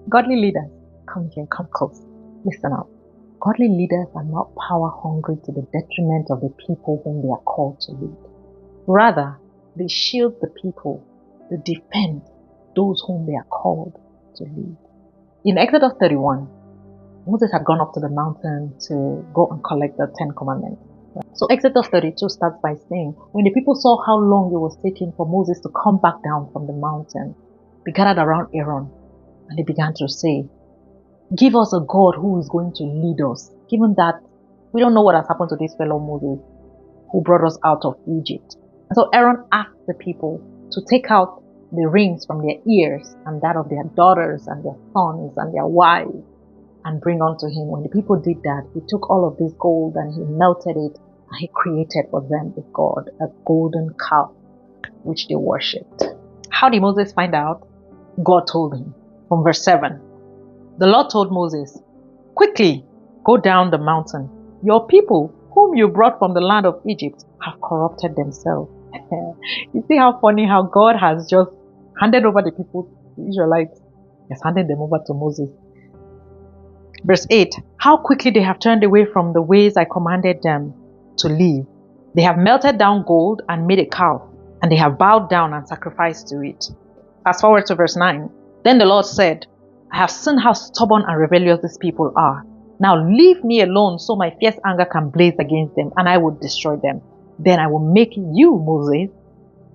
Godly leaders, come here, come close. Listen up. Godly leaders are not power hungry to the detriment of the people whom they are called to lead. Rather, they shield the people, they defend those whom they are called to lead. In Exodus 31, Moses had gone up to the mountain to go and collect the Ten Commandments. So Exodus 32 starts by saying, when the people saw how long it was taking for Moses to come back down from the mountain, they gathered around Aaron and they began to say, give us a God who is going to lead us, given that we don't know what has happened to this fellow Moses who brought us out of Egypt. And so Aaron asked the people to take out the rings from their ears and that of their daughters and their sons and their wives and bring unto him. When the people did that, he took all of this gold and he melted it and he created for them a god, a golden calf, which they worshipped. How did Moses find out? God told him. From verse 7, the Lord told Moses, quickly go down the mountain. Your people, whom you brought from the land of Egypt, have corrupted themselves. You see how funny how God has just handed over the people, the Israelites, has handed them over to Moses. Verse 8, how quickly they have turned away from the ways I commanded them to leave. They have melted down gold and made a calf, and they have bowed down and sacrificed to it. Fast forward to verse 9. Then the Lord said, I have seen how stubborn and rebellious these people are. Now leave me alone so my fierce anger can blaze against them and I will destroy them. Then I will make you, Moses,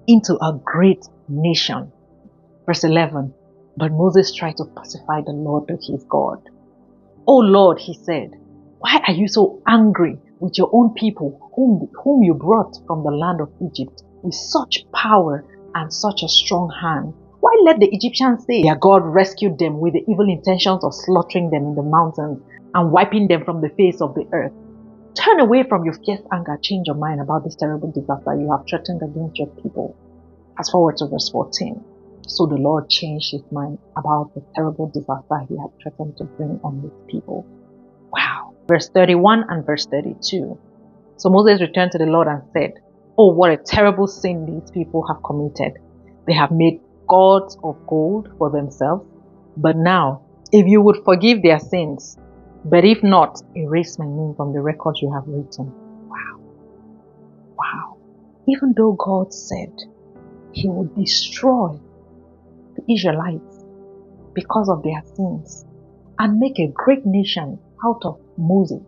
into a great nation. Verse 11. But Moses tried to pacify the Lord his God. Oh Lord, he said, why are you so angry with your own people whom you brought from the land of Egypt with such power and such a strong hand? Why let the Egyptians say their God rescued them with the evil intentions of slaughtering them in the mountains and wiping them from the face of the earth? Turn away from your fierce anger, change your mind about this terrible disaster you have threatened against your people. Fast forward to verse 14. So the Lord changed his mind about the terrible disaster he had threatened to bring on his people. Wow. Verse 31 and verse 32. So Moses returned to the Lord and said, oh, what a terrible sin these people have committed. They have made gods of gold for themselves. But now, if you would forgive their sins, but if not, erase my name from the record you have written. Wow. Wow. Even though God said he would destroy the Israelites because of their sins and make a great nation out of Moses,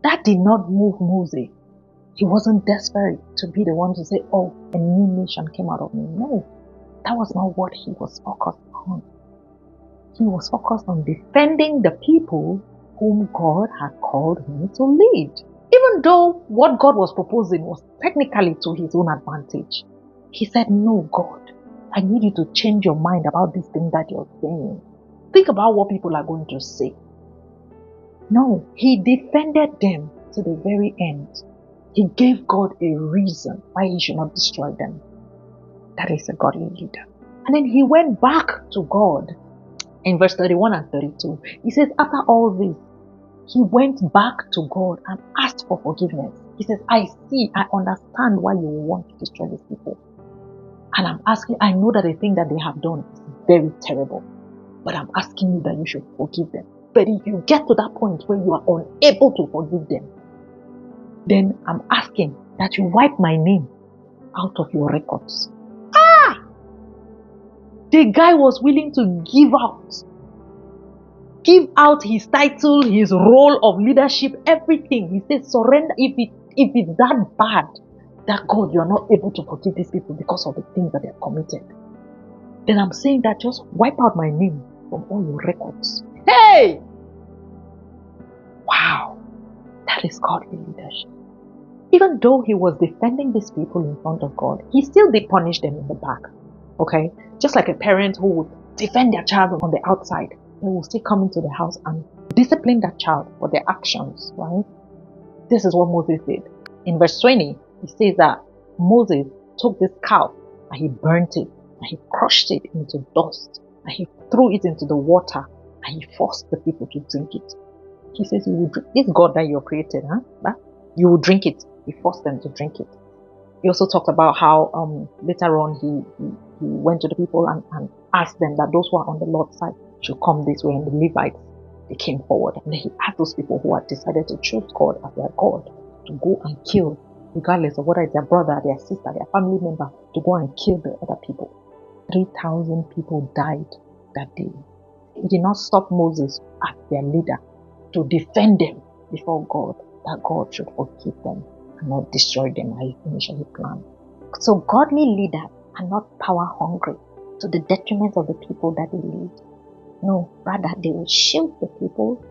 that did not move Moses. He wasn't desperate to be the one to say, oh, a new nation came out of me. No, that was not what he was focused on. He was focused on defending the people whom God had called him to lead. Even though what God was proposing was technically to his own advantage, he said, no, God, I need you to change your mind about this thing that you're saying. Think about what people are going to say. No, he defended them to the very end. He gave God a reason why he should not destroy them. That is a godly leader. And then he went back to God in verse 31 and 32. He says, after all this, he went back to God and asked for forgiveness. He says, I understand why you want to destroy these people. And I'm asking, I know that the thing that they have done is very terrible. But I'm asking you that you should forgive them. But if you get to that point where you are unable to forgive them, then I'm asking that you wipe my name out of your records. The guy was willing to give out his title, his role of leadership, everything. He said, surrender. If it's that bad, that God, you're not able to forgive these people because of the things that they have committed, then I'm saying that just wipe out my name from all your records. Hey! Wow. That is godly leadership. Even though he was defending these people in front of God, he still did punish them in the back. Okay? Just like a parent who would defend their child on the outside, they will still come into the house and discipline that child for their actions, right? This is what Moses did. In verse 20, he says that Moses took this calf and he burnt it and he crushed it into dust and he threw it into the water and he forced the people to drink it. He says, this God that you created, you will drink it. He forced them to drink it. He also talked about how later on he went to the people and asked them that those who are on the Lord's side should come this way. And the Levites, they came forward. And then he asked those people who had decided to choose God as their God to go and kill, regardless of whether it's their brother, their sister, their family member, to go and kill the other people. 3,000 people died that day. It did not stop Moses as their leader to defend them before God, that God should forgive them and not destroy them as he initially planned. So godly leaders are not power hungry to the detriment of the people that they lead. No, rather they will shield the people,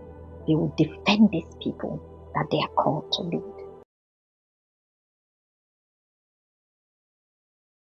they will defend these people that they are called to lead.